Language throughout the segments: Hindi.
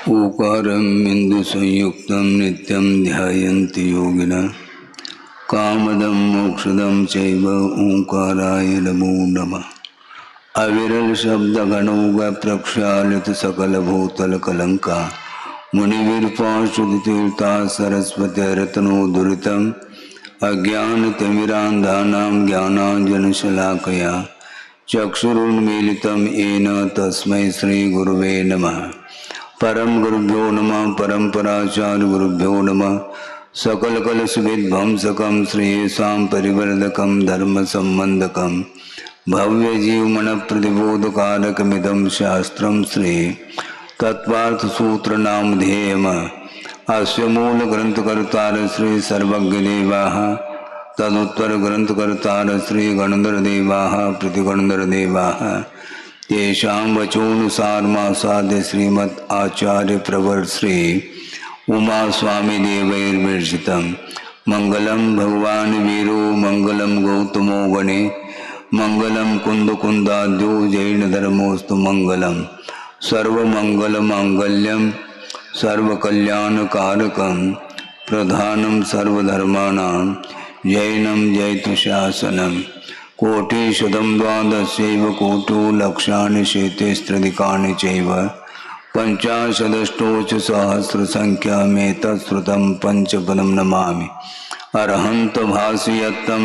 ऊकारं बिन्दुसंयुक्तं नित्यं ध्यायन्ति योगिनः कामदं मोक्षदं चैव ओंकाराय नमो नमः। अविरल शब्द गणोग प्रक्षालित सकल भूतल कलंका मुनिवीरपाशुतीर्था सरस्वती रत्नो दुरितम् अज्ञानतिमिरान्धानां ज्ञानाञ्जनशलाकया चक्षुरुन्मीलितं येन तस्मै श्रीगुरुवे नमः। परम गुरुभ्यो नमः। परम्पराचार्य गुरुभ्यो नमः। सकल कलशविध्वंसकं श्रेयसां परिवर्धकं धर्म संबंधकं भव्य जीवमन प्रतिबोधकारकमिदं शास्त्रं श्री तत्वार्थ सूत्र नाम ध्येयम अस्य मूल ग्रंथकर्तार श्री सर्वज्ञदेवाः तदुत्तर ग्रंथकर्तार श्री गणधरदेवाः प्रतिगणधरदेवाः तेषां वचोनुसारमासाद्य श्रीमद् आचार्य प्रवर श्री उमा स्वामी देवैर्विरचितं मंगलम भगवान वीरो मंगलम गौतमो गणे मंगलम कुंदकुंदाद्यो जैन धर्मोस्तु मंगलम सर्वमंगल मांगल्यम सर्वकल्याणकारकं प्रधानम सर्वधर्माणां जैनम जैतु शासनम कोटिशतं द्वादशैव कोटो लक्षाणि शेतेस्त्रिधिकानि चैव पंचाशदष्टोच सहस्रसंख्यामेतत्श्रुतं पंचपदं नमामि। अरहंत भासयत्तं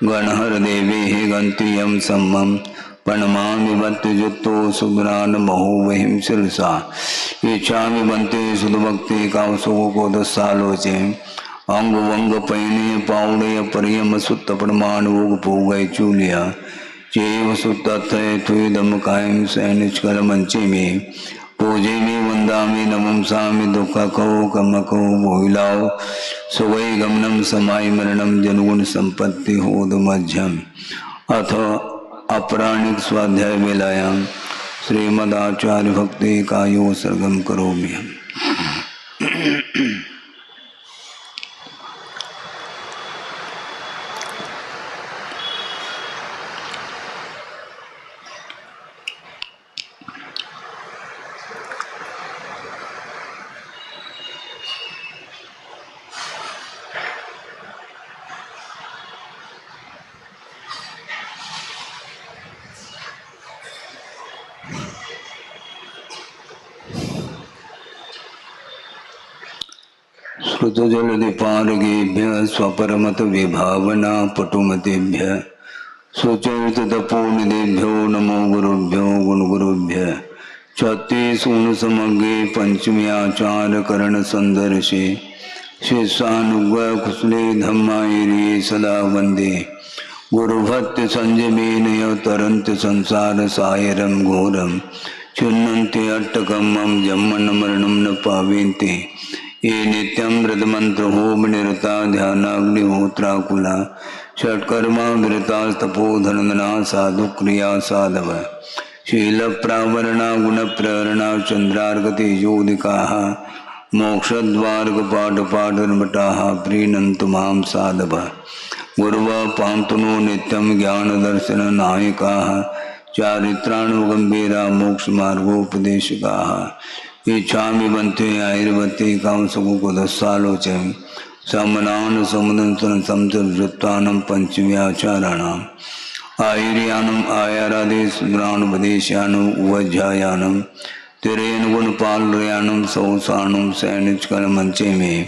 गणहर देवेः गन्तियं सम्मं प्रणमामि भक्तियुक्तो सुग्रान महो वहिं शिरसा इच्छामि बन्ते सुधभक्ति कामसुकोदसालोचे अंग वंग पैने पाउड़य परियम सुत्त प्रमाण भोग भोगय चूलिया चेव सुत्तथय तुदम कायम सैनिचकल मंचे में पूजे में वंदामि नमंसामि दुख कहो कम कहो भोइलाओ सुवै गमनम समाय मरणम जनगुण संपत्ति होद मध्यम अथ अपराणिक स्वाध्याय वेलायाम श्रीमदाचार्य भक्ति कायो सर्गम करोमि। श्रुतजलधिपारगेभ्य स्वपरमत विभावना पटुमतेभ्य सुचरिततपोनिधेभ्यो नमो गुरुभ्यो गुणगुरुभ्य छत्तीसगुण समग्रे पंचमी आचार करण संदर्शे शिष्यानुग्रह कुशले धम्मायिरे सदा वंदे गुरुभक्ति संजमेनय तरन्ति संसार सायरं घोरं चिन्नन्ति अट्टकं मम जन्मन मरणं न पावेन्ति ये नित्यं व्रतमंत्र होम निरता ध्यानाग्निहोत्राकुला षट्कर्मा विरता तपोधनना साधु क्रिया साधव शील प्रावरणा गुण प्रेरणा चंद्रार्गतेजोदिका मोक्षद्वार्ग पाठ पाठनमटा प्रीणन्तु मां साधव गुरुव पांतुनो नित्यं ज्ञान दर्शन नायका चारित्राणुगंभीरा मोक्ष मार्गोपदेशका इच्छामि बन्ते आयुर्वती कामसुकोदसालोचे समनान समुदंसन समचरित्राणं पंचम्याचाराणाम् आयुर्यानम् आयारादेशब्राह्मणोपदेशानम् उवज्झायानम् तिरेन गुणपालयानम् सौसानम् सैनिचकलमंचे में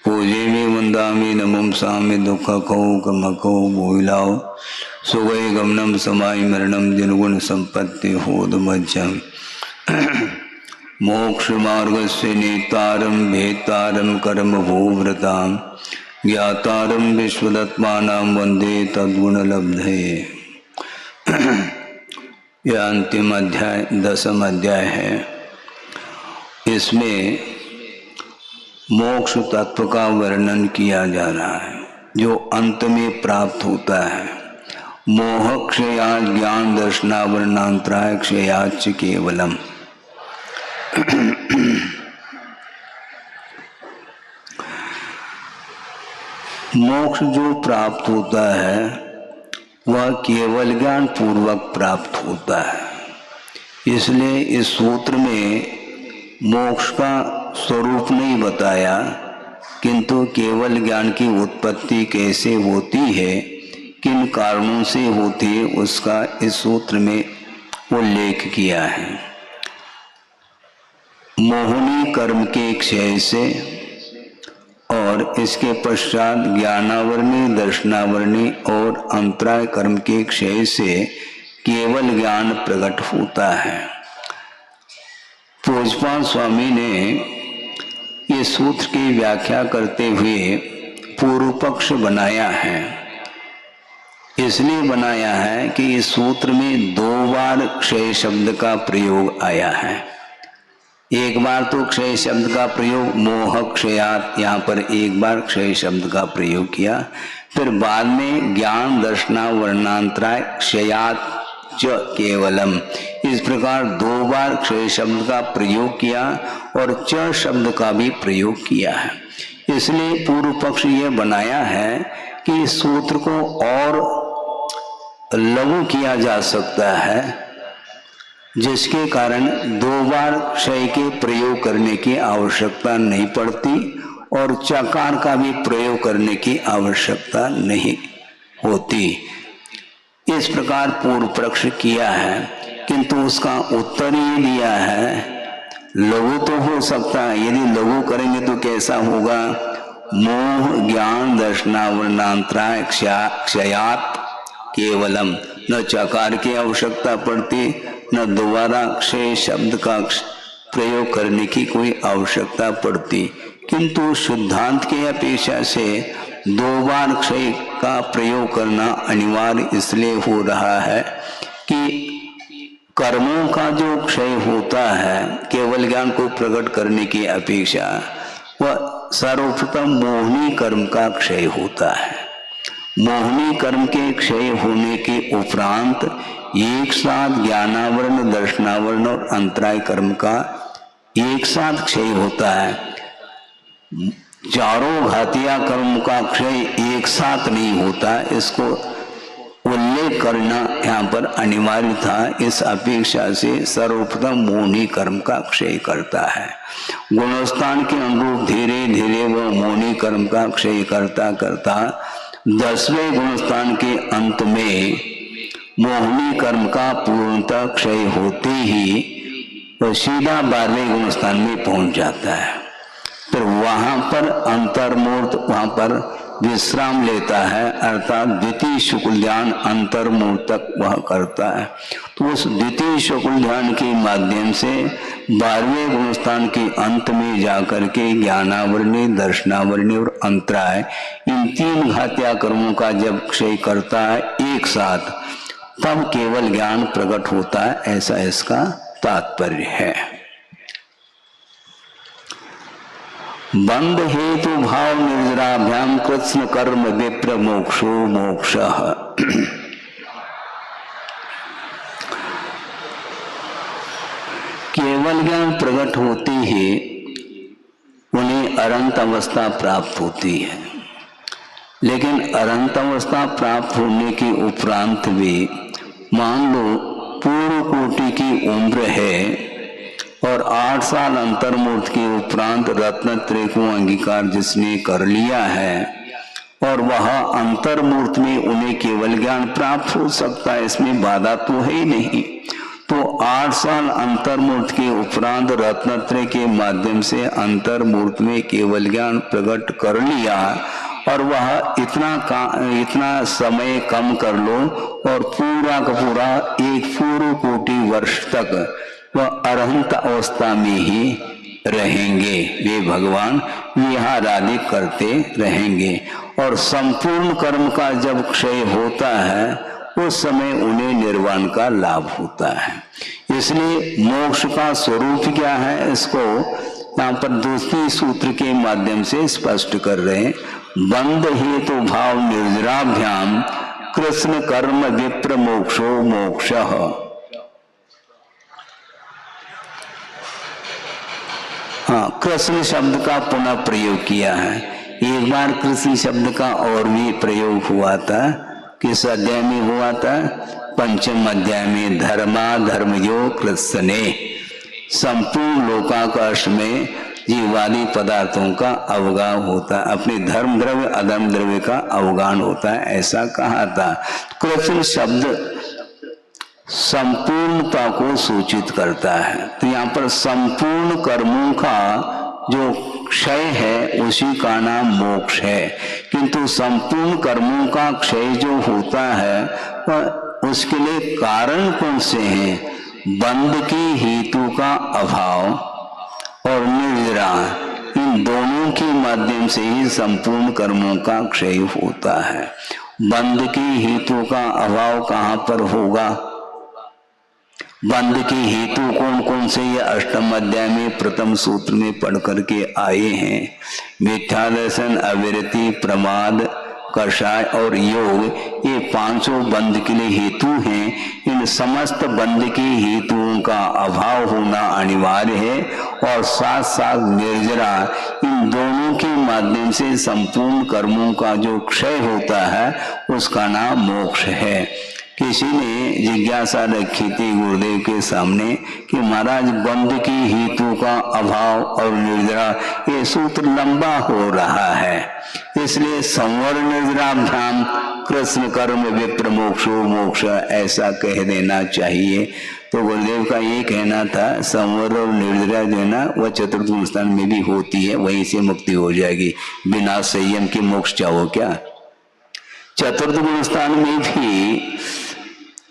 पूजे में वंदामि नमंसामि दुख कहो कम कहो भोइलाओ सुगय गमनम समाय मरणम जनगुण संपत्ति होद मध्यम मोक्ष मार्गस्य नेतारं भेतारं कर्म भूव्रतां ज्ञातारं विश्वदत्मानां वंदे तद्गुणलब्धये। यह अंतिम अध्याय 10वां अध्याय है। इसमें मोक्ष तत्व का वर्णन किया जा रहा है जो अंत में प्राप्त होता है। मोह क्षयात् ज्ञान दर्शनावरणांतराय क्षयाच्च केवलम। मोक्ष जो प्राप्त होता है वह केवल ज्ञान पूर्वक प्राप्त होता है। इसलिए इस सूत्र में मोक्ष का स्वरूप नहीं बताया, किंतु केवल ज्ञान की उत्पत्ति कैसे होती है, किन कारणों से होती है, उसका इस सूत्र में उल्लेख किया है। मोहिनी कर्म के क्षय से और इसके पश्चात ज्ञानावरणी, दर्शनावरणी और अंतराय कर्म के क्षय से केवल ज्ञान प्रकट होता है। पूज्यपाद स्वामी ने ये सूत्र की व्याख्या करते हुए पूर्व पक्ष बनाया है। इसलिए बनाया है कि इस सूत्र में 2 बार क्षय शब्द का प्रयोग आया है। एक बार तो क्षय शब्द का प्रयोग मोह क्षयात, यहाँ पर एक बार क्षय शब्द का प्रयोग किया, फिर बाद में ज्ञान दर्शना वर्णांतराय क्षयात च केवलम, इस प्रकार 2 बार क्षय शब्द का प्रयोग किया और च शब्द का भी प्रयोग किया है। इसलिए पूर्व पक्ष ये बनाया है कि इस सूत्र को और लघु किया जा सकता है, जिसके कारण 2 बार क्षय के प्रयोग करने की आवश्यकता नहीं पड़ती और चकार का भी प्रयोग करने की आवश्यकता नहीं होती। इस प्रकार पूर्व पक्ष किया है, किंतु उसका उत्तर ये दिया है लघु तो हो सकता है। यदि लघु करेंगे तो कैसा होगा? मोह ज्ञान दर्शनावरणांतराय क्षयात केवलम, न चकार की आवश्यकता पड़ती, न दोबारा क्षय शब्द का प्रयोग करने की कोई आवश्यकता पड़ती, किंतु शुद्धांत की अपेक्षा से 2 बार क्षय का प्रयोग करना अनिवार्य इसलिए हो रहा है कि कर्मों का जो क्षय होता है केवल ज्ञान को प्रकट करने की अपेक्षा, वह सर्वप्रथम मोहिनी कर्म का क्षय होता है। मोहिनी कर्म के क्षय होने के उपरांत एक साथ ज्ञानावरण, दर्शनावरण और अंतराय कर्म का एक साथ क्षय होता है। चारों घातिया कर्म का क्षय एक साथ नहीं होता, इसको उल्लेख करना यहाँ पर अनिवार्य था। इस अपेक्षा से सर्वप्रथम मोहिनी कर्म का क्षय करता है। गुणस्थान के अनुरूप धीरे धीरे वह मोहिनी कर्म का क्षय करता करता 10वें गुणस्थान के अंत में मोहिनी कर्म का पूर्णतः क्षय होते ही वह सीधा 12वें गुणस्थान में पहुंच जाता है। फिर वहां पर अंतर्मूर्त वहां पर विश्राम लेता है, अर्थात द्वितीय शुक्ल ध्यान अंतर्मूर्त तक वह करता है। तो उस द्वितीय शुक्ल ध्यान के माध्यम से 12वें गुणस्थान के अंत में जाकर के ज्ञानावरणी, दर्शनावरणी और अंतराय, इन 3 घातिया कर्मों का जब क्षय करता है एक साथ, तब केवल ज्ञान प्रकट होता है, ऐसा इसका तात्पर्य है। बंध हेतु भाव निर्जराभ्याम कृष्ण कर्म विप्र मोक्षो मोक्षः। केवल ज्ञान प्रकट होते ही उन्हें अनंत अवस्था प्राप्त होती है, लेकिन अनंत अवस्था प्राप्त होने के उपरांत भी मान लो पूर्व कोटि की उम्र है और 8 साल अंतर्मूर्त के उपरांत रत्नत्रय को अंगीकार जिसने कर लिया है और वह अंतर्मूर्त में उन्हें केवल ज्ञान प्राप्त हो सकता है, इसमें बाधा तो है ही नहीं। तो 8 साल अंतर्मूर्त के उपरांत रत्नत्रय के माध्यम से अंतर्मूर्त में केवल ज्ञान प्रकट कर लिया और वह इतना समय कम कर लो और पूरा का पूरा एक पूर्व कोटि वर्ष तक वह अरहंत अवस्था में ही रहेंगे। वे भगवान विहारादि करते रहेंगे और संपूर्ण कर्म का जब क्षय होता है उस समय उन्हें निर्वाण का लाभ होता है। इसलिए मोक्ष का स्वरूप क्या है, इसको यहाँ पर दूसरे सूत्र के माध्यम से स्पष्ट कर रहे हैं। बंध हेतु भाव निर्जराभ्याम कृष्ण कर्म विप्र मोक्षो मोक्षः। हाँ, कृष्ण शब्द का पुनः प्रयोग किया है। एक बार कृष्ण शब्द का और भी प्रयोग हुआ था, किस अध्याय में हुआ था? 5वें अध्याय में धर्मा धर्मयो कृष्णे। संपूर्ण लोकाकाश में जीवादि पदार्थों का अवगान होता है, अपने धर्म द्रव्य अधर्म द्रव्य का अवगान होता है, ऐसा कहा था। कृष्ण शब्द संपूर्णता को सूचित करता है। तो यहाँ पर संपूर्ण कर्मों का जो क्षय है उसी का नाम मोक्ष है। किंतु संपूर्ण कर्मों का क्षय जो होता है उसके लिए कारण कौन से हैं? बंध की हेतु का अभाव और निर्जरा, इन दोनों के माध्यम से ही संपूर्ण कर्मों का क्षय होता है। बंध की हेतु का अभाव कहाँ पर होगा? बंध के हेतु कौन कौन से ये अष्टम अध्याय में प्रथम सूत्र में पढ़ करके आए हैं। मिथ्या दर्शन, अविरति, प्रमाद, कषाय और योग, ये पांचों बंध के लिए हेतु हैं। इन समस्त बंध के हेतुओं का अभाव होना अनिवार्य है और साथ साथ निर्जरा, इन दोनों के माध्यम से संपूर्ण कर्मों का जो क्षय होता है उसका नाम मोक्ष है। किसी ने जिज्ञासा रखी थी गुरुदेव के सामने कि महाराज बंध की हेतु का अभाव और निर्जरा, ये सूत्र लंबा हो रहा है, इसलिए संवर निर्जराभ्याम कृष्ण कर्म विप्र मोक्षो मोक्ष ऐसा कह देना चाहिए। तो गुरुदेव का ये कहना था संवर और निर्जरा जो है ना वह चतुर्थ गुण स्थान में भी होती है, वहीं से मुक्ति हो जाएगी। बिना संयम के मोक्ष चाहो क्या? चतुर्थ गुण स्थान में भी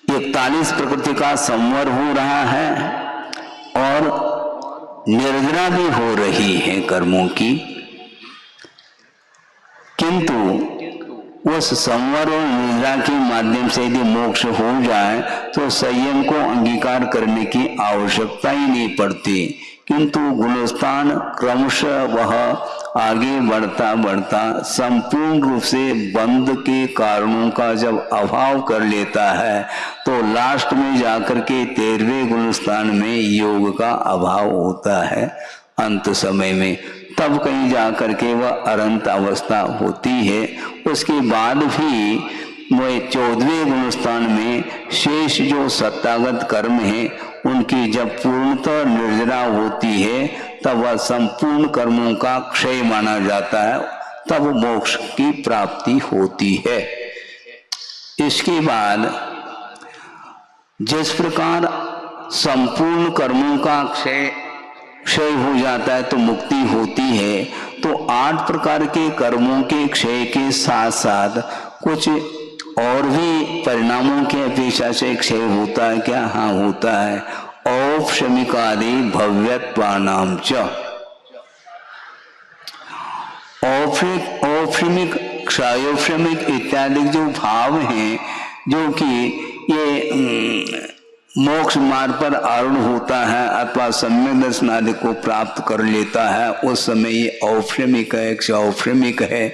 41 प्रकृति का संवर हो रहा है और निर्जरा भी हो रही है कर्मों की, किंतु उस संवर और निर्जरा के माध्यम से यदि मोक्ष हो जाए तो संयम को अंगीकार करने की आवश्यकता ही नहीं पड़ती। किंतु गुणस्थान क्रमशः वह आगे बढ़ता बढ़ता संपूर्ण रूप से बंध के कारणों का जब अभाव कर लेता है तो लास्ट में जाकर के 13वें गुणस्थान में योग का अभाव होता है। अंत समय में तब कहीं जाकर के वह अनंत अवस्था होती है। उसके बाद भी वह 14वें गुणस्थान में शेष जो सत्तागत कर्म है उनकी जब पूर्णतः निर्जरा होती है तब वह संपूर्ण कर्मों का क्षय माना जाता है, तब मोक्ष की प्राप्ति होती है। इसके बाद जिस प्रकार संपूर्ण कर्मों का क्षय हो जाता है तो मुक्ति होती है, तो 8 प्रकार के कर्मों के क्षय के साथ साथ कुछ और भी परिणामों के अपेक्षा से क्षय होता है क्या? हाँ होता है। औपशमिकादि भव्यत्वानाम च, औपशमिक क्षयोपशमिक इत्यादि जो भाव हैं जो कि ये मोक्ष मार्ग पर आरूढ़ होता है अथवा सम्यक दर्शन आदि को प्राप्त कर लेता है, उस समय ये औपशमिक है, क्षौपशमिक है,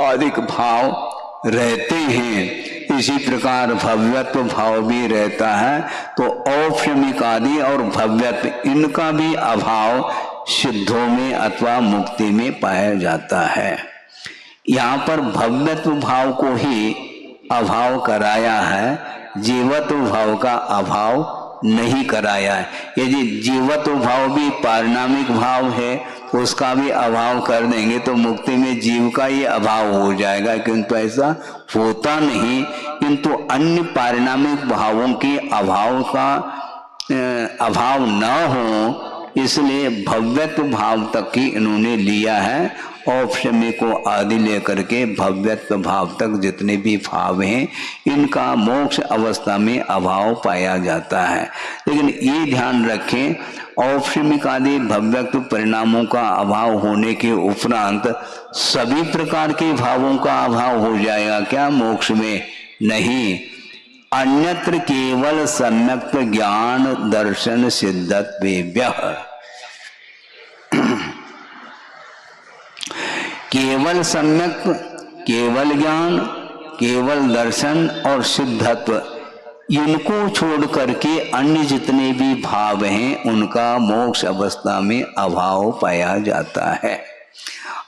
अधिक भाव रहते हैं। इसी प्रकार भव्यत्व भाव भी रहता है। तो औपशमिक आदि और भव्यत्व इनका भी अभाव सिद्धों में अथवा मुक्ति में पाया जाता है। यहाँ पर भव्यत्व भाव को ही अभाव कराया है, जीवत्व भाव का अभाव नहीं कराया है। यदि जीवत्व भाव भी पारिणामिक भाव है उसका भी अभाव कर देंगे तो मुक्ति में जीव का ही अभाव हो जाएगा, किंतु ऐसा होता नहीं। किंतु अन्य पारिणामिक भावों के अभाव का अभाव न हो इसलिए भव्यत्व भाव तक ही इन्होंने लिया है। औपशमिक को आदि लेकर के भव्यत्व भाव तक जितने भी भाव हैं इनका मोक्ष अवस्था में अभाव पाया जाता है। लेकिन ये ध्यान रखें औपशमिक आदि भव्यत्व परिणामों का अभाव होने के उपरांत सभी प्रकार के भावों का अभाव हो जाएगा क्या मोक्ष में? नहीं, अन्यत्र केवल सम्यक ज्ञान दर्शन सिद्धत्वेभ्यः, केवल सम्यक, केवल ज्ञान, केवल दर्शन और सिद्धत्व, इनको छोड़ करके अन्य जितने भी भाव हैं उनका मोक्ष अवस्था में अभाव पाया जाता है।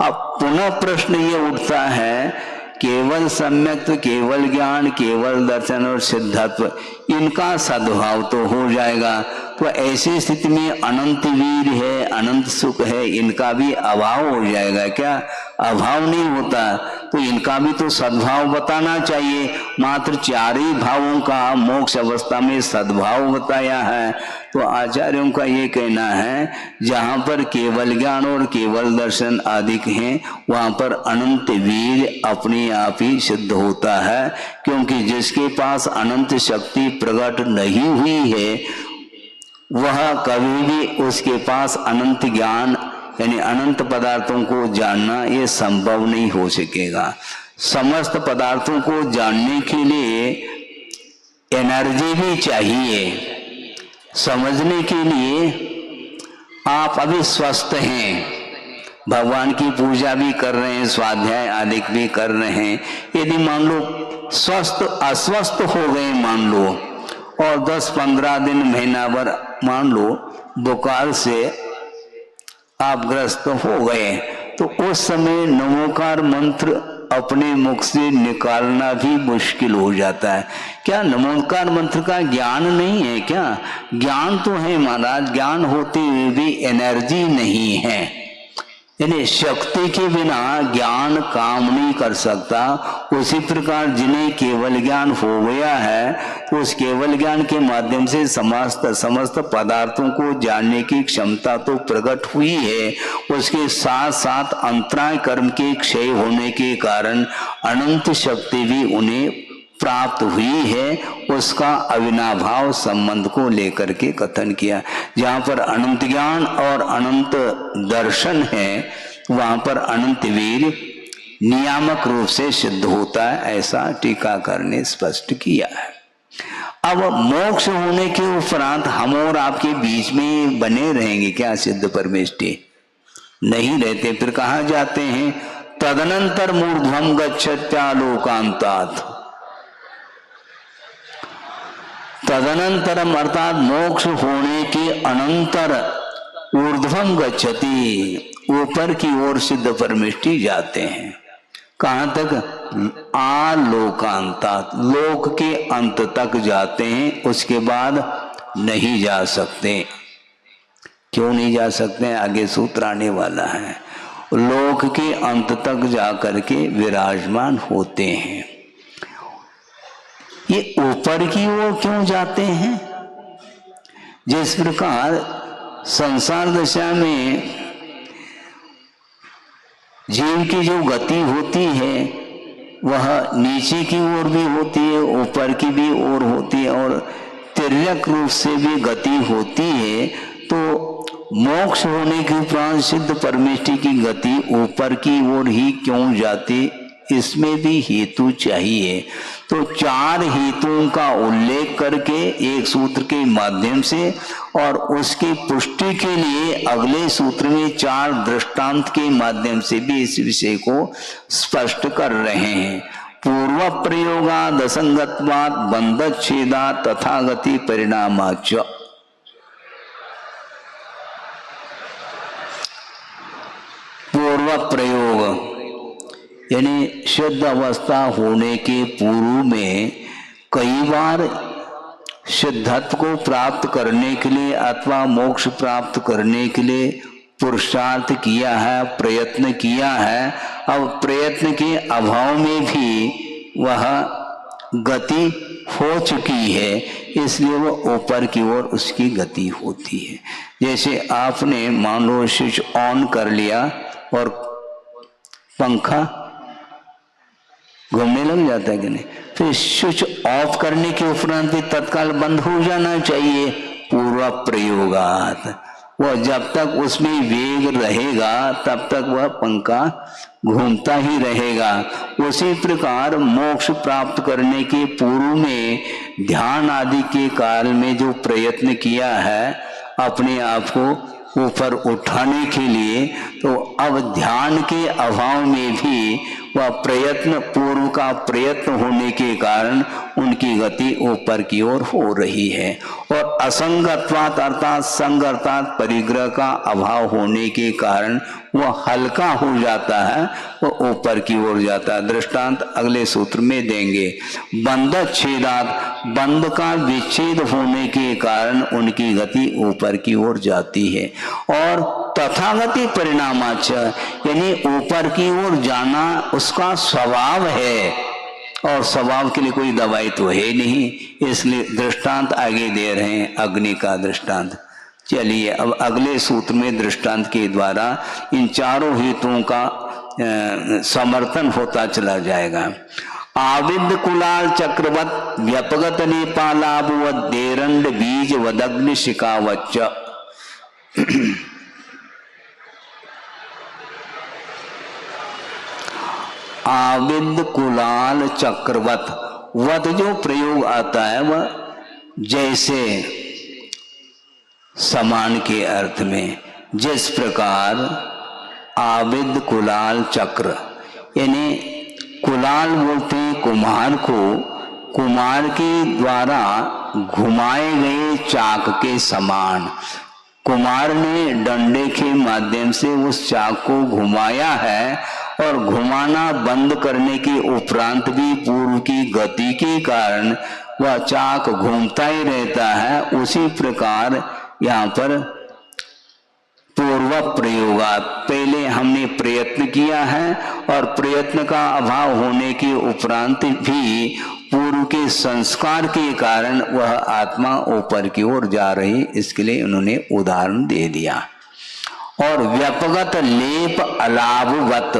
अब पुनः प्रश्न ये उठता है केवल सम्यक, केवल ज्ञान, केवल दर्शन और सिद्धत्व, इनका सद्भाव तो हो जाएगा। तो ऐसी स्थिति में अनंत वीर है, अनंत सुख है, इनका भी अभाव हो जाएगा क्या? अभाव नहीं होता। तो इनका भी तो सद्भाव बताना चाहिए। मात्र 4 ही भावों का मोक्ष अवस्था में सद्भाव बताया है। तो आचार्यों का ये कहना है जहां पर केवल ज्ञान और केवल दर्शन अधिक हैं, वहां पर अनंत वीर अपने आप ही सिद्ध होता है। क्योंकि जिसके पास अनंत शक्ति प्रकट नहीं हुई है वह कभी भी उसके पास अनंत ज्ञान यानी अनंत पदार्थों को जानना ये संभव नहीं हो सकेगा। समस्त पदार्थों को जानने के लिए एनर्जी भी चाहिए। समझने के लिए आप अभी स्वस्थ हैं, भगवान की पूजा भी कर रहे हैं, स्वाध्याय आदि भी कर रहे हैं। यदि मान लो स्वस्थ अस्वस्थ हो गए मान लो, और 10-15 दिन महीना भर मान लो बुखार से आप ग्रस्त हो गए, तो उस समय नमोकार मंत्र अपने मुख से निकालना भी मुश्किल हो जाता है। क्या नमोकार मंत्र का ज्ञान नहीं है क्या? ज्ञान तो है महाराज, ज्ञान होते हुए भी एनर्जी नहीं है। यानी शक्ति के बिना ज्ञान काम नहीं कर सकता। उसी प्रकार जिन्हें केवल ज्ञान हो गया है तो उस केवल ज्ञान के माध्यम से समस्त पदार्थों को जानने की क्षमता तो प्रकट हुई है। उसके साथ साथ अंतराय कर्म के क्षय होने के कारण अनंत शक्ति भी उन्हें प्राप्त हुई है। उसका अविनाभाव संबंध को लेकर के कथन किया। जहाँ पर अनंत ज्ञान और अनंत दर्शन है वहां पर अनंत वीर नियामक रूप से सिद्ध होता है, ऐसा टीकाकार ने स्पष्ट किया है। अब मोक्ष होने के उपरांत हम और आपके बीच में बने रहेंगे क्या सिद्ध परमेष्टि? नहीं रहते। फिर कहाँ जाते हैं? तदनंतर मूर्ध्वम गच्छत्यालोकांतात्। तदनंतरम अर्थात मोक्ष होने के अनंतर ऊर्ध्वम गच्छति, ऊपर की ओर सिद्ध परमेष्टि जाते हैं। कहां तक? आलोकांतात्, लोक के अंत तक जाते हैं। उसके बाद नहीं जा सकते। क्यों नहीं जा सकते? आगे सूत्र आने वाला है। लोक के अंत तक जाकर के विराजमान होते हैं। ये ऊपर की ओर क्यों जाते हैं? जिस प्रकार संसार दशा में जीव की जो गति होती है वह नीचे की ओर भी होती है, ऊपर की भी ओर होती है, और तिर्यक रूप से भी गति होती है। तो मोक्ष होने के उपरांत सिद्ध परमेष्टि की गति ऊपर की ओर ही क्यों जाती, इसमें भी हेतु चाहिए। तो 4 हेतुओं का उल्लेख करके एक सूत्र के माध्यम से और उसकी पुष्टि के लिए अगले सूत्र में 4 दृष्टांत के माध्यम से भी इस विषय को स्पष्ट कर रहे हैं। पूर्व प्रयोगाद असंगत्वात् बंधच्छेदात् तथागति परिणामाच्च। पूर्व प्रयोग यानी शुद्ध अवस्था होने के पूर्व में कई बार शुद्धत्व को प्राप्त करने के लिए अथवा मोक्ष प्राप्त करने के लिए पुरुषार्थ किया है, प्रयत्न किया है। अब प्रयत्न के अभाव में भी वह गति हो चुकी है, इसलिए वो ऊपर की ओर उसकी गति होती है। जैसे आपने मान लो स्विच ऑन कर लिया और पंखा घूमने लग जाता है कि नहीं, फिर स्विच ऑफ करने के उपरांत भी तत्काल बंद हो जाना चाहिए। पूर्व प्रयोगात, वह जब तक उसमें वेग रहेगा तब तक वह पंखा घूमता ही रहेगा। उसी प्रकार मोक्ष प्राप्त करने के पूर्व में ध्यान आदि के काल में जो प्रयत्न किया है अपने आप को ऊपर उठाने के लिए, तो अब ध्यान के अभाव में भी वह प्रयत्न पूर्व का प्रयत्न होने के कारण उनकी गति ऊपर की ओर हो रही है। और असंगत्वात् अर्थात संग अर्थात परिग्रह का अभाव होने के कारण वह हल्का हो जाता है, वह ऊपर की ओर जाता है। दृष्टांत अगले सूत्र में देंगे। बंधच्छेदात्, बंध का विच्छेद होने के कारण उनकी गति ऊपर की ओर जाती है। और तथागति परिणामाच यानी ऊपर की ओर जाना उसका स्वभाव है, और स्वभाव के लिए कोई दवाई तो है नहीं, इसलिए दृष्टांत आगे दे रहे हैं अग्नि का दृष्टांत। चलिए अब अगले सूत्र में दृष्टांत के द्वारा इन चारों हेतुओं का समर्थन होता चला जाएगा। आविद कुलाल चक्रवत व्यपगत नेपालाभवत देरंड बीज वदग्नि शिकावच्च। आविद कुलाल चक्रवत, वत जो प्रयोग आता है वह जैसे समान के अर्थ में, जिस प्रकार आविद कुलाल चक्र यानी कुलाल बोलते हैं कुम्हार को, कुम्हार के द्वारा घुमाए गए चाक के समान। कुम्हार ने डंडे के माध्यम से उस चाक को घुमाया है, और घुमाना बंद करने के उपरांत भी पूर्व की गति के कारण वह चाक घूमता ही रहता है। उसी प्रकार यहाँ पर पूर्व प्रयोगात, पहले हमने प्रयत्न किया है और प्रयत्न का अभाव होने के उपरांत भी पूर्व के संस्कार के कारण वह आत्मा ऊपर की ओर जा रही, इसके लिए उन्होंने उदाहरण दे दिया। और व्यपगत लेप अलाभवत,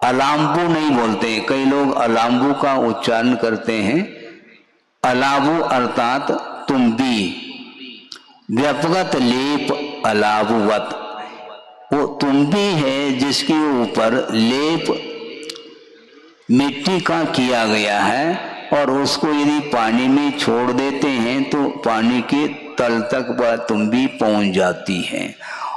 अलाम्बू नहीं बोलते, कई लोग अलाम्बू का उच्चारण करते हैं, अलाबू अर्थात तुम्बी। व्यपगत लेप अलाभवत, वो तुम्बी है जिसके ऊपर लेप मिट्टी का किया गया है, और उसको यदि पानी में छोड़ देते हैं तो पानी के तल तक वह तुम्बी पहुंच जाती है,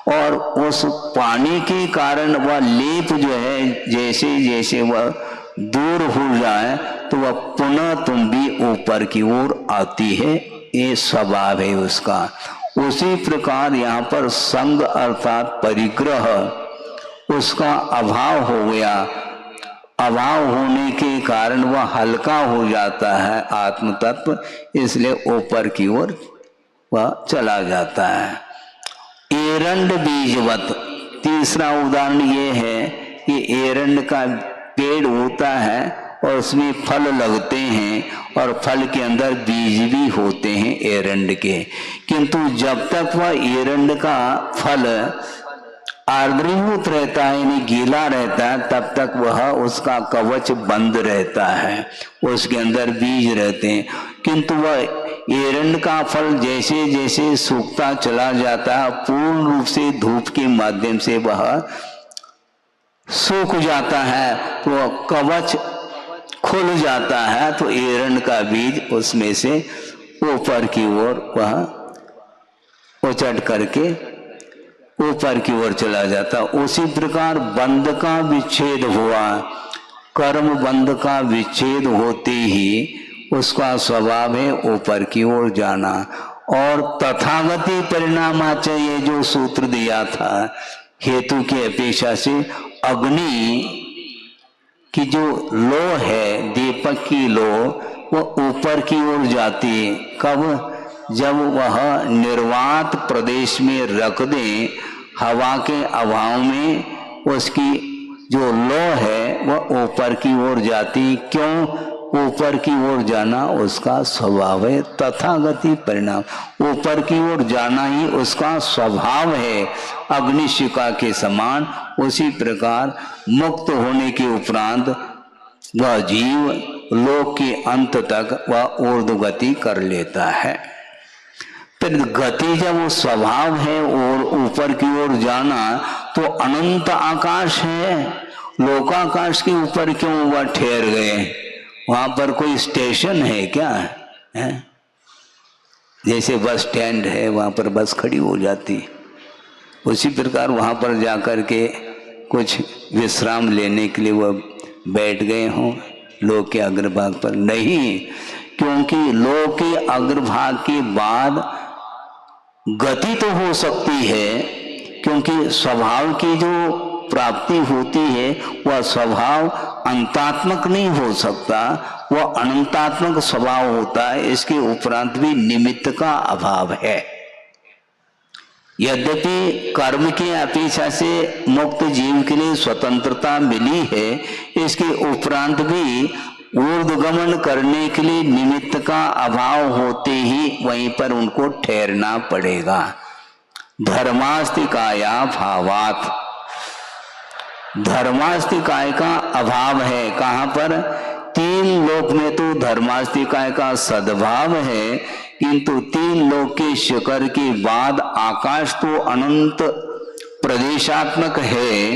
और उस पानी के कारण वह लेप जो है जैसे जैसे वह दूर हो जाए तो वह पुनः तुम्बी ऊपर की ओर आती है, ये स्वभाव है उसका। उसी प्रकार यहाँ पर संग अर्थात परिग्रह, उसका अभाव हो गया, अभाव होने के कारण वह हल्का हो जाता है आत्म तत्व, इसलिए ऊपर की ओर वह चला जाता है। एरंड बीजवत, तीसरा उदाहरण ये है कि एरंड का पेड़ होता है और उसमें फल लगते हैं, और फल के अंदर बीज भी होते हैं एरंड के, किंतु जब तक वह एरंड का फल आर्द्रीभूत रहता है यानी गीला रहता है, तब तक वह उसका कवच बंद रहता है, उसके अंदर बीज रहते हैं। किंतु वह एरंड का फल जैसे जैसे सूखता चला जाता है, पूर्ण रूप से धूप के माध्यम से वह सूख जाता है, तो वह कवच खुल जाता है, तो एरंड का बीज उसमें से ऊपर की ओर वह उचट करके ऊपर की ओर चला जाता। उसी प्रकार बंध का विच्छेद हुआ, कर्म बंध का विच्छेद होते ही उसका स्वभाव है ऊपर की ओर जाना। और तथागति परिणामाच, ये जो सूत्र दिया था हेतु की अपेक्षा से, अग्नि की जो लो है, दीपक की लो, वो ऊपर की ओर जाती है। कब? जब वह निर्वात प्रदेश में रख दें, हवा के अभाव में उसकी जो लो है वह ऊपर की ओर जाती। क्यों ऊपर की ओर जाना? उसका स्वभाव है। तथागति परिणाम, ऊपर की ओर जाना ही उसका स्वभाव है, अग्निशिखा के समान। उसी प्रकार मुक्त होने के उपरांत वह जीव लोक के अंत तक वह ऊर्ध्वगति कर लेता है। फिर गति जब वो स्वभाव है और ऊपर की ओर जाना, तो अनंत आकाश है, लोकाकाश के ऊपर क्यों वह ठहर गए? वहां पर कोई स्टेशन है क्या है? जैसे बस स्टैंड है, वहां पर बस खड़ी हो जाती, उसी प्रकार वहां पर जाकर के कुछ विश्राम लेने के लिए वह बैठ गए हों लोक के अग्रभाग पर? नहीं, क्योंकि लोक के अग्रभाग के बाद गति तो हो सकती है, क्योंकि स्वभाव की जो प्राप्ति होती है वह स्वभाव अंतात्मक नहीं हो सकता, वह अनंतात्मक स्वभाव होता है। इसके उपरांत भी निमित्त का अभाव है। यद्यपि कर्म की अपेक्षा से मुक्त जीव के लिए स्वतंत्रता मिली है, इसके उपरांत भी ऊर्ध्वगमन करने के लिए निमित्त का अभाव होते ही वहीं पर उनको ठहरना पड़ेगा। धर्मास्तिकाया भावात, धर्मास्तिकाय का अभाव है। कहाँ पर? तीन लोक में तो धर्मास्तिकाय का सद्भाव है, किंतु तीन लोक के शिखर के बाद आकाश तो अनंत प्रदेशात्मक है।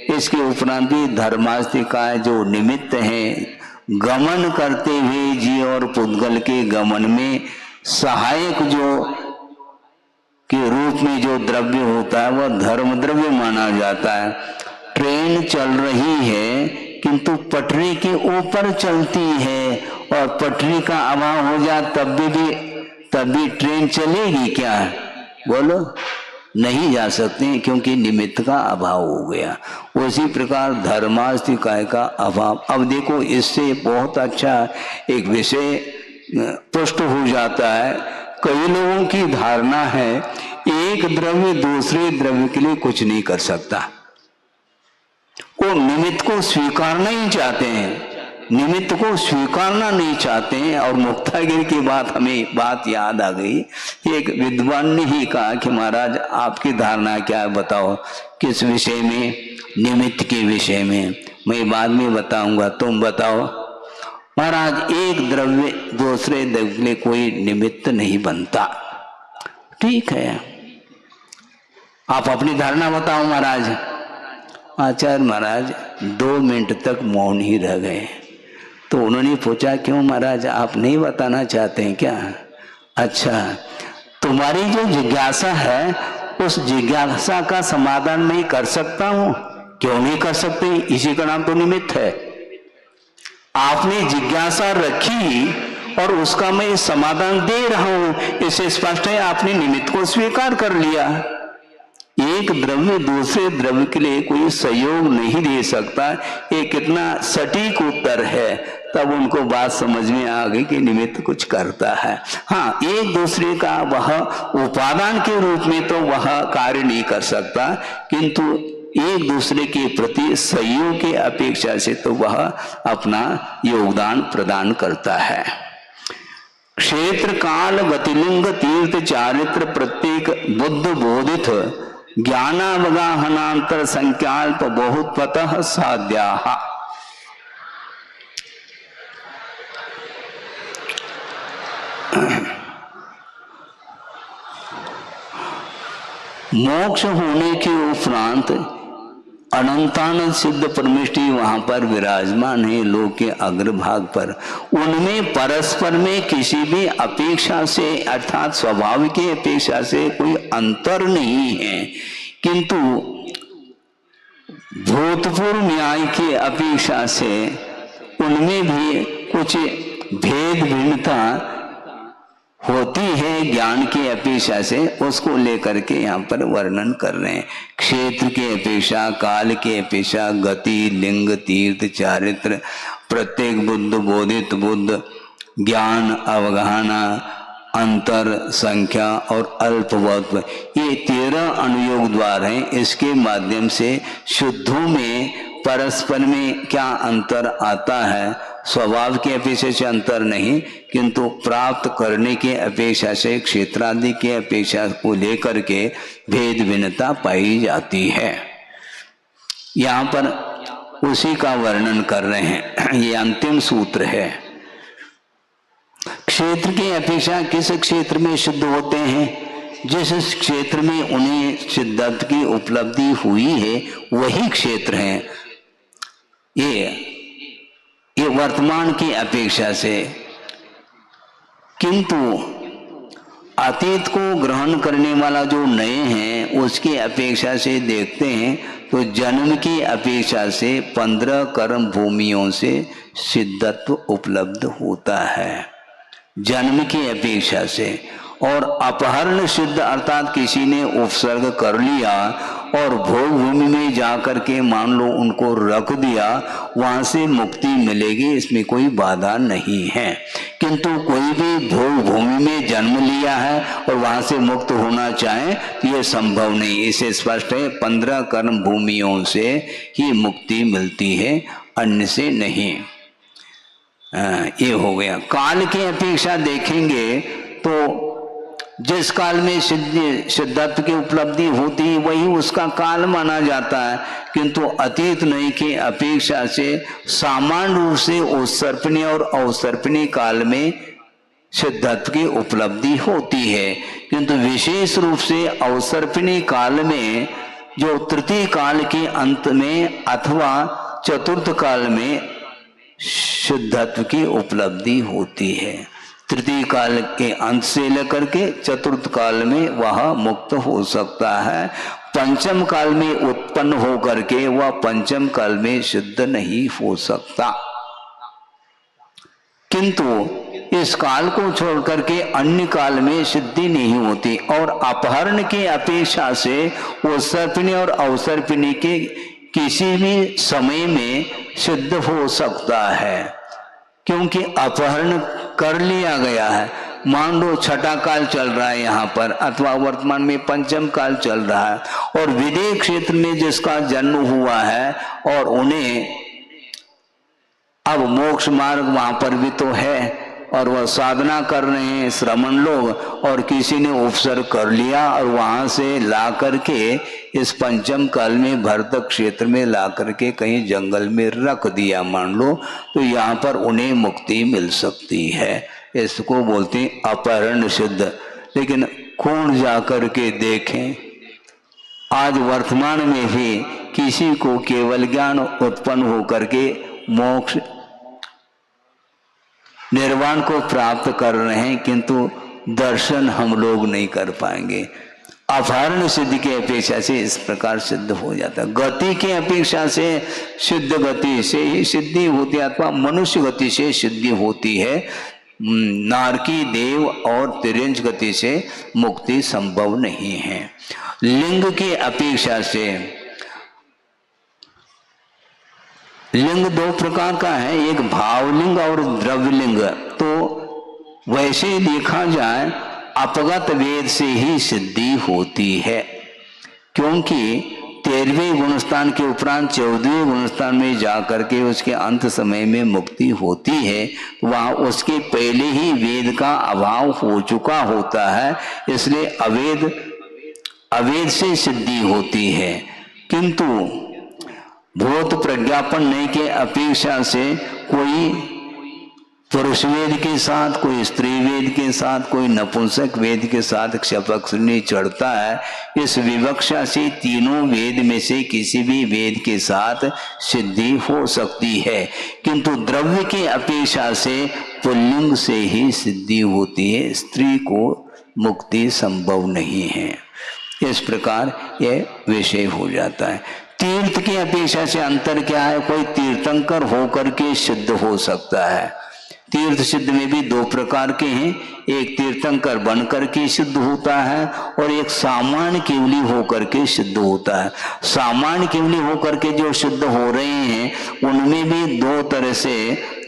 इसके उपरांत भी धर्मास्तिकाय जो निमित्त है, गमन करते हुए जीव और पुद्गल के गमन में सहायक जो के रूप में जो द्रव्य होता है वह धर्म द्रव्य माना जाता है। ट्रेन चल रही है किंतु पटरी के ऊपर चलती है और पटरी का अभाव हो जाए तब भी ट्रेन चलेगी क्या? बोलो, नहीं जा सकते क्योंकि निमित्त का अभाव हो गया। उसी प्रकार धर्मास्तिकाय का अभाव। अब देखो, इससे बहुत अच्छा एक विषय पुष्ट हो जाता है। कई लोगों की धारणा है एक द्रव्य दूसरे द्रव्य के लिए कुछ नहीं कर सकता। वो निमित्त को स्वीकारना ही चाहते हैं, निमित्त को स्वीकारना नहीं चाहते हैं। और मुक्तागिरी की बात, हमें बात याद आ गई। एक विद्वान ने ही कहा कि महाराज आपकी धारणा क्या है, बताओ किस विषय में? निमित्त के विषय में। मैं बाद में बताऊंगा, तुम बताओ। महाराज एक द्रव्य दूसरे द्रव्य के लिए कोई निमित्त नहीं बनता। ठीक है, आप अपनी धारणा बताओ महाराज। आचार्य महाराज 2 मिनट तक मौन ही रह गए। तो उन्होंने पूछा, क्यों महाराज, आप नहीं बताना चाहते हैं क्या? अच्छा, तुम्हारी जो जिज्ञासा है उस जिज्ञासा का समाधान मैं कर सकता हूं। क्यों नहीं कर सकते? इसी का नाम तो निमित्त है। आपने जिज्ञासा रखी और उसका मैं समाधान दे रहा हूं, इससे स्पष्ट है आपने निमित्त को स्वीकार कर लिया। एक द्रव्य दूसरे द्रव्य के लिए कोई सहयोग नहीं दे सकता। ये कितना सटीक उत्तर है। तब उनको बात समझ में आ गई कि निमित्त कुछ करता है। हाँ, एक दूसरे का वह उपादान के रूप में तो वह कार्य नहीं कर सकता, किंतु एक दूसरे के प्रति सहयोग की अपेक्षा से तो वह अपना योगदान प्रदान करता है। क्षेत्र काल गतिलिंग तीर्थ चारित्र प्रत्येक बुद्ध बोधित ज्ञानावगाहनांतर संख्याल्प बहुत्वतः साध्याः। मोक्ष होने के उपरांत अनंतानंद सिद्ध परमेष्टि वहां पर विराजमान है, लोक के अग्रभाग पर। उनमें परस्पर में किसी भी अपेक्षा से अर्थात स्वभाव की अपेक्षा से कोई अंतर नहीं है, किंतु भूतपूर्व न्याय की अपेक्षा से उनमें भी कुछ भेद भिन्नता होती है ज्ञान की अपेक्षा से। उसको लेकर के यहाँ पर वर्णन कर रहे हैं। क्षेत्र की अपेक्षा, काल की अपेक्षा, गति, लिंग, तीर्थ, चारित्र, प्रत्येक बुद्ध बोधित बुद्ध, ज्ञान, अवगाहना, अंतर, संख्या और अल्पवत्व, ये 13 अनुयोग द्वार हैं। इसके माध्यम से शुद्धों में परस्पर में क्या अंतर आता है? स्वभाव की अपेक्षा से अंतर नहीं, किंतु प्राप्त करने की अपेक्षा से, क्षेत्रादि की अपेक्षा को लेकर के भेद भिन्नता पाई जाती है। यहाँ पर उसी का वर्णन कर रहे हैं। ये अंतिम सूत्र है। क्षेत्र की अपेक्षा किस क्षेत्र में शुद्ध होते हैं? जिस क्षेत्र में उन्हें सिद्धत्व की उपलब्धि हुई है वही क्षेत्र है। ये वर्तमान की अपेक्षा से, किंतु अतीत को ग्रहण करने वाला जो नए हैं उसकी अपेक्षा से देखते हैं तो जन्म की अपेक्षा से 15 कर्म भूमियों से सिद्धत्व उपलब्ध होता है, जन्म की अपेक्षा से। और अपहरण सिद्ध अर्थात किसी ने उपसर्ग कर लिया और भोग भूमि में जाकर के मान लो उनको रख दिया, वहां से मुक्ति मिलेगी, इसमें कोई बाधा नहीं है। किंतु कोई भी भोग भूमि में जन्म लिया है और वहां से मुक्त होना चाहे तो ये संभव नहीं। इसे स्पष्ट है, 15 कर्म भूमियों से ही मुक्ति मिलती है, अन्य से नहीं। ये हो गया। काल की अपेक्षा देखेंगे तो जिस काल में सिद्धत्व की उपलब्धि होती है वही उसका काल माना जाता है, किंतु अतीत नई की अपेक्षा से सामान्य रूप से उत्सर्पणी और अवसर्पणी काल में सिद्धत्व की उपलब्धि होती है, किंतु विशेष रूप से अवसर्पणी काल में जो तृतीय काल के अंत में अथवा चतुर्थ काल में सिद्धत्व की उपलब्धि होती है। तृतीय काल के अंत से लेकर के चतुर्थ काल में वह मुक्त हो सकता है। पंचम काल में उत्पन्न होकर के वह पंचम काल में सिद्ध नहीं हो सकता। किंतु इस काल को छोड़ करके अन्य काल में सिद्धि नहीं होती और अपहरण की अपेक्षा से उत्सर्पिणी और अवसर्पिणी के किसी भी समय में सिद्ध हो सकता है, क्योंकि अपहरण कर लिया गया है। मान लो छठा काल चल रहा है यहाँ पर अथवा वर्तमान में पंचम काल चल रहा है और विदेह क्षेत्र में जिसका जन्म हुआ है और उन्हें अब मोक्ष मार्ग वहां पर भी तो है और वह साधना कर रहे हैं श्रमण लोग, और किसी ने उपसर्ग कर लिया और वहां से ला करके इस पंचम काल में भरत क्षेत्र में ला करके कहीं जंगल में रख दिया मान लो, तो यहाँ पर उन्हें मुक्ति मिल सकती है। इसको बोलते हैं अपहरण सिद्ध। लेकिन कौन जा करके देखें, आज वर्तमान में भी किसी को केवल ज्ञान उत्पन्न होकर के मोक्ष निर्वाण को प्राप्त कर रहे हैं, किंतु दर्शन हम लोग नहीं कर पाएंगे। अपहरण सिद्धि की अपेक्षा से इस प्रकार सिद्ध हो जाता है। गति की अपेक्षा से सिद्ध गति से ही सिद्धि होती है अथवा मनुष्य गति से सिद्धि होती है। नारकी देव और तिर्यंच गति से मुक्ति संभव नहीं है। लिंग की अपेक्षा से लिंग दो प्रकार का है, एक भावलिंग और द्रव्यलिंग। तो वैसे देखा जाए अपगत वेद से ही सिद्धि होती है, क्योंकि 13वें गुणस्थान के उपरांत 14वें गुणस्थान में जाकर के उसके अंत समय में मुक्ति होती है। वहां उसके पहले ही वेद का अभाव हो चुका होता है, इसलिए अवेद से सिद्धि होती है। किंतु भूत प्रज्ञापन नहीं के अपेक्षा से कोई पुरुष वेद के साथ, कोई स्त्री वेद के साथ, कोई नपुंसक वेद के साथ क्षपक नहीं चढ़ता है। इस विवक्षा से तीनों वेद में से किसी भी वेद के साथ सिद्धि हो सकती है, किंतु द्रव्य की अपेक्षा से पुल्लिंग से ही सिद्धि होती है। स्त्री को मुक्ति संभव नहीं है। इस प्रकार यह विषय हो जाता है। तीर्थ की अपेक्षा से अंतर क्या है? कोई तीर्थंकर होकर के सिद्ध हो सकता है। तीर्थ सिद्ध में भी दो प्रकार के हैं, एक तीर्थंकर बनकर के सिद्ध होता है और एक सामान्य केवली होकर के सिद्ध होता है। सामान्य केवली होकर के जो सिद्ध हो रहे हैं उनमें भी दो तरह से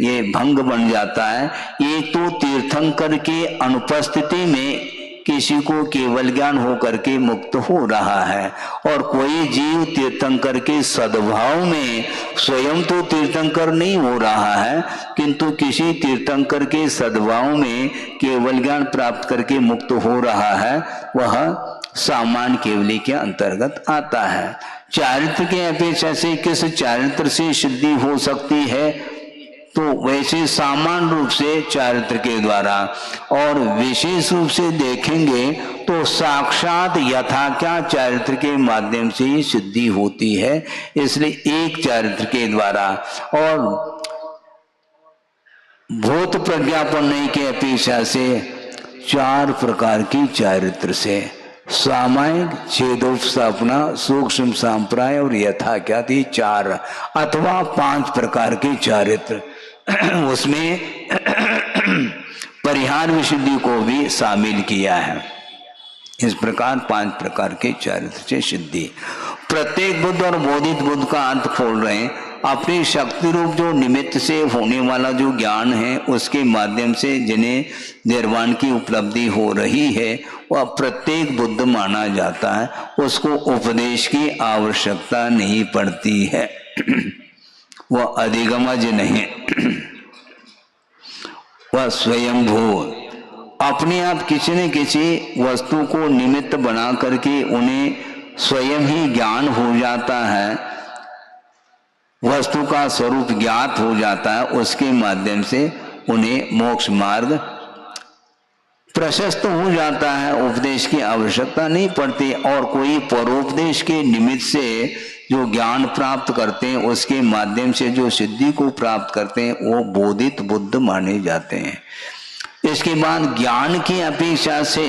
ये भंग बन जाता है। एक तो तीर्थंकर के अनुपस्थिति में किसी को केवल ज्ञान होकर के मुक्त हो रहा है, और कोई जीव तीर्थंकर के सद्भाव में स्वयं तो तीर्थंकर नहीं हो रहा है, किंतु किसी तीर्थंकर के सद्भाव में केवल ज्ञान प्राप्त करके मुक्त हो रहा है, वह सामान्य केवली के अंतर्गत आता है। चारित्र के अपेक्षा से किस चारित्र से सिद्धि हो सकती है? तो वैसे सामान्य रूप से चारित्र के द्वारा, और विशेष रूप से देखेंगे तो साक्षात यथाख्या चारित्र के माध्यम से ही सिद्धि होती है। इसलिए एक चारित्र के द्वारा और भूत प्रज्ञापन नहीं के अपेक्षा से 4 प्रकार की चारित्र से, सामायिक, छेदोपस्थापना, सूक्ष्म सांप्राय और यथाख्याति 4 अथवा 5 प्रकार के चारित्र। उसमें परिहार विशुद्धि को भी शामिल किया है। इस प्रकार 5 प्रकार के चरित्र से सिद्धि। प्रत्येक बुद्ध और बोधित बुद्ध का अर्थ खोल रहे हैं। अपनी शक्ति रूप जो निमित्त से होने वाला जो ज्ञान है उसके माध्यम से जिन्हें निर्वाण की उपलब्धि हो रही है वह प्रत्येक बुद्ध माना जाता है। उसको उपदेश की आवश्यकता नहीं पड़ती है। वह अधिगमज नहीं, वह स्वयंभू अपने आप किसी न किसी वस्तु को निमित्त बना करके उन्हें स्वयं ही ज्ञान हो जाता है, वस्तु का स्वरूप ज्ञात हो जाता है। उसके माध्यम से उन्हें मोक्ष मार्ग प्रशस्त हो जाता है। उपदेश की आवश्यकता नहीं पड़ती। और कोई परोपदेश के निमित्त से जो ज्ञान प्राप्त करते हैं उसके माध्यम से जो सिद्धि को प्राप्त करते हैं वो बोधित बुद्ध माने जाते हैं। इसके बाद ज्ञान की अपेक्षा से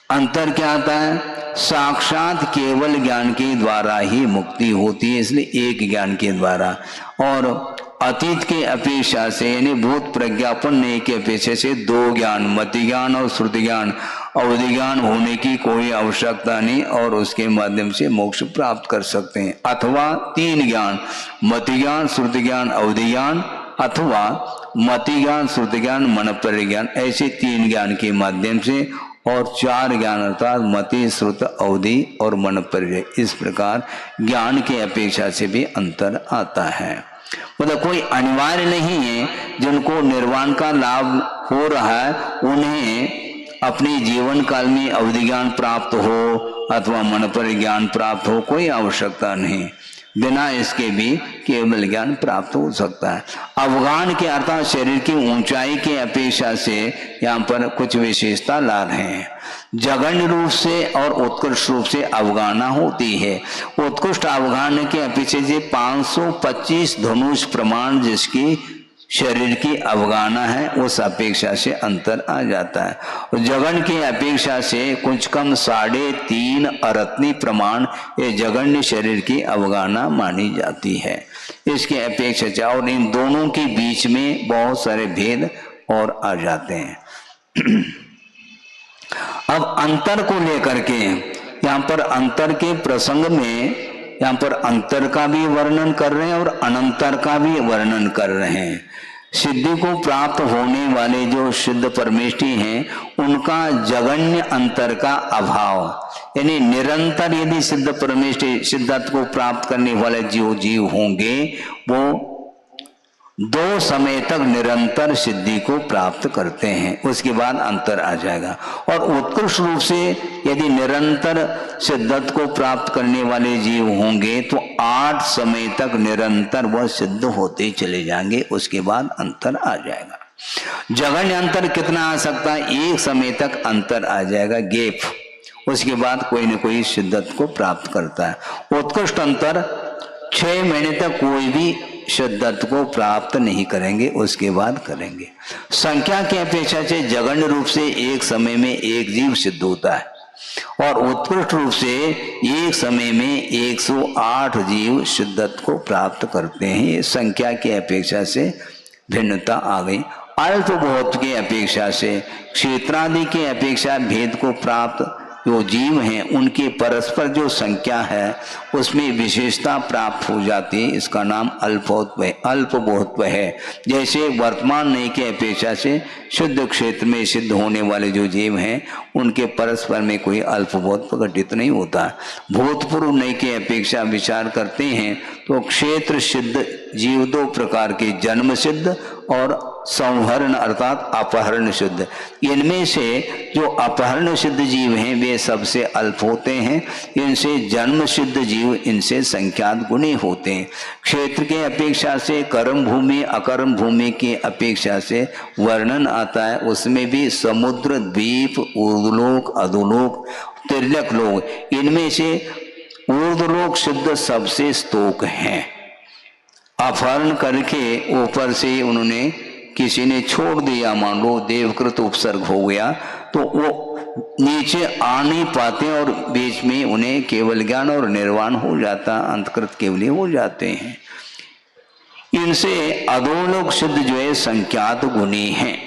अंतर क्या आता है? साक्षात केवल ज्ञान के द्वारा ही मुक्ति होती है, इसलिए एक ज्ञान के द्वारा। और अतीत के अपेक्षा से यानी भूत प्रज्ञापन नहीं के अपेक्षा से 2 ज्ञान, मति ज्ञान और श्रुति ज्ञान, अवधि ज्ञान होने की कोई आवश्यकता नहीं और उसके माध्यम से मोक्ष प्राप्त कर सकते हैं। अथवा 3 ज्ञान, मति ज्ञान, श्रुति ज्ञान, अवधि ज्ञान, अथवा मति ज्ञान, श्रुति ज्ञान, मनपर ज्ञान, ऐसे 3 ज्ञान के माध्यम से और 4 ज्ञान अर्थात मति, श्रुत, अवधि और मनपर्य। इस प्रकार ज्ञान के अपेक्षा से भी अंतर आता है। मतलब कोई अनिवार्य नहीं है जिनको निर्वाण का लाभ हो रहा है उन्हें अपने जीवन काल में अवधि ज्ञान प्राप्त हो अथवा मनपर ज्ञान प्राप्त हो, कोई आवश्यकता नहीं। बिना इसके भी केवल ज्ञान प्राप्त हो सकता है। अवगान के अर्थात शरीर की ऊंचाई के अपेक्षा से यहाँ पर कुछ विशेषता ला रहे हैं। जघन्य रूप से और उत्कृष्ट रूप से अवगाना होती है। उत्कृष्ट अवगान के अपेक्षा से 525 धनुष प्रमाण जिसकी शरीर की अवगाना है उस अपेक्षा से अंतर आ जाता है। और जगन की अपेक्षा से कुछ कम 3.5 अरत्नी प्रमाण ये जगन्य शरीर की अवगाना मानी जाती है। इसके अपेक्षा से और इन दोनों के बीच में बहुत सारे भेद और आ जाते हैं। अब अंतर को लेकर के यहाँ पर अंतर के प्रसंग में यहाँ पर अंतर का भी वर्णन कर रहे हैं और अनंतर का भी वर्णन कर रहे हैं। सिद्धि को प्राप्त होने वाले जो सिद्ध परमेष्ठी हैं उनका जगन्य अंतर का अभाव यानी निरंतर यदि सिद्ध परमेष्ठी सिद्धत्व को प्राप्त करने वाले जो जीव होंगे वो 2 समय तक निरंतर सिद्धि को प्राप्त करते हैं, उसके बाद अंतर आ जाएगा। और उत्कृष्ट रूप से यदि निरंतर सिद्धत्व को प्राप्त करने वाले जीव होंगे तो 8 समय तक निरंतर वह सिद्ध होते चले जाएंगे, उसके बाद अंतर आ जाएगा। जगन्य अंतर कितना आ सकता है? 1 समय तक अंतर आ जाएगा, गैप, उसके बाद कोई न कोई सिद्धत्व को प्राप्त करता है। उत्कृष्ट अंतर 6 महीने तक कोई भी सिद्धत्व को प्राप्त नहीं करेंगे, उसके बाद करेंगे। संख्या की अपेक्षा से जघन्य रूप से एक समय में एक जीव सिद्ध होता है और उत्कृष्ट रूप से एक समय में 108 जीव सिद्धत्व को प्राप्त करते हैं। ये संख्या की अपेक्षा से भिन्नता आ गई। अल्प बहुत की अपेक्षा से क्षेत्रादि की अपेक्षा भेद को प्राप्त जो जीव हैं उनकी परस्पर जो संख्या है उसमें विशेषता प्राप्त हो जाती है, इसका नाम अल्पबोधत्व है। जैसे वर्तमान नई के अपेक्षा से शुद्ध क्षेत्र में सिद्ध होने वाले जो जीव हैं उनके परस्पर में कोई अल्पबोध प्रकटित नहीं होता। भूतपूर्व नई के अपेक्षा विचार करते हैं तो क्षेत्र सिद्ध जीव 2 प्रकार के, जन्म सिद्ध और संहरण अर्थात अपहरण सिद्ध। इनमें से जो अपहरण सिद्ध जीव हैं वे सबसे अल्प होते हैं, इनसे जन्म सिद्ध जीव इनसे संख्यात गुणी होते हैं। क्षेत्र के अपेक्षा से कर्म भूमि अकर्म भूमि की अपेक्षा से वर्णन आता है, उसमें भी समुद्र, द्वीप, ऊर्ध्वलोक, अधोलोक, तिर्यक लोक, इनमें से ऊर्ध्वलोक सिद्ध सबसे स्तोक हैं। अपहरण करके ऊपर से उन्होंने किसी ने छोड़ दिया, मान लो देवकृत उपसर्ग हो गया तो वो नीचे आ नहीं पाते और बीच में उन्हें केवल ज्ञान और निर्वाण हो जाता, अंतकृत केवली हो जाते हैं। इनसे अधोलोक सिद्ध जो है संख्यात गुणी हैं।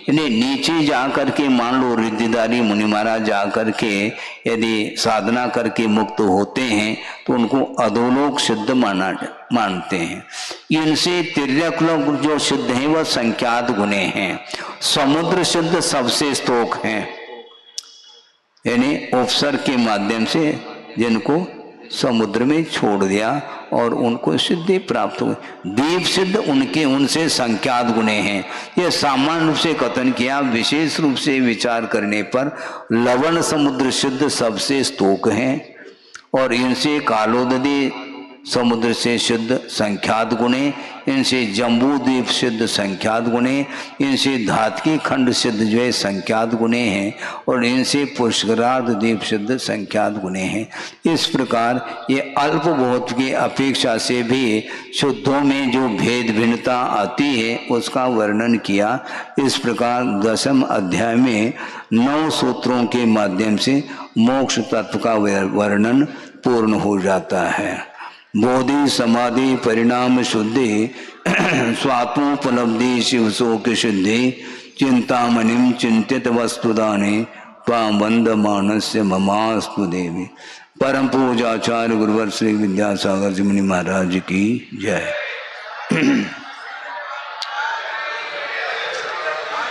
यानी नीचे जा करके मान लो रिद्धिदारी मुनि महाराज जा करके यदि साधना करके मुक्त होते हैं तो उनको अधोलोक सिद्ध मानते हैं। इनसे तिर्यक लोक जो सिद्ध हैं वह संख्यात गुणे हैं। समुद्र सिद्ध सबसे स्तोक हैं, यानी उपसर्ग के माध्यम से जिनको समुद्र में छोड़ दिया और उनको सिद्धि प्राप्त हुई। दीप सिद्ध उनसे संख्यात गुणे हैं। यह सामान्य रूप से कथन किया, विशेष रूप से विचार करने पर लवण समुद्र सिद्ध सबसे स्तोक हैं और इनसे कालोदरी समुद्र से सिद्ध संख्यात गुणे, इनसे जम्बू द्वीप सिद्ध संख्यात गुणे, इनसे धातकी खंड सिद्ध जो है संख्यात गुणे हैं और इनसे पुष्करार्ध द्वीप सिद्ध संख्यात गुणे हैं। इस प्रकार ये अल्प बहुत की अपेक्षा से भी शुद्धों में जो भेद भिन्नता आती है उसका वर्णन किया। इस प्रकार 10वें अध्याय में 9 सूत्रों के माध्यम से मोक्ष तत्व का वर्णन पूर्ण हो जाता है। बोधि समाधि परिणाम शुद्धि स्वात्मोपलब्धि शिव शोक सिद्धि चिंतामणिम चिंतित वस्तुदाने त्वां वंद मानस्य ममास्तु देवी। परम पूजाचार्य गुरुवर श्री विद्यासागर जी मुनि महाराज की जय।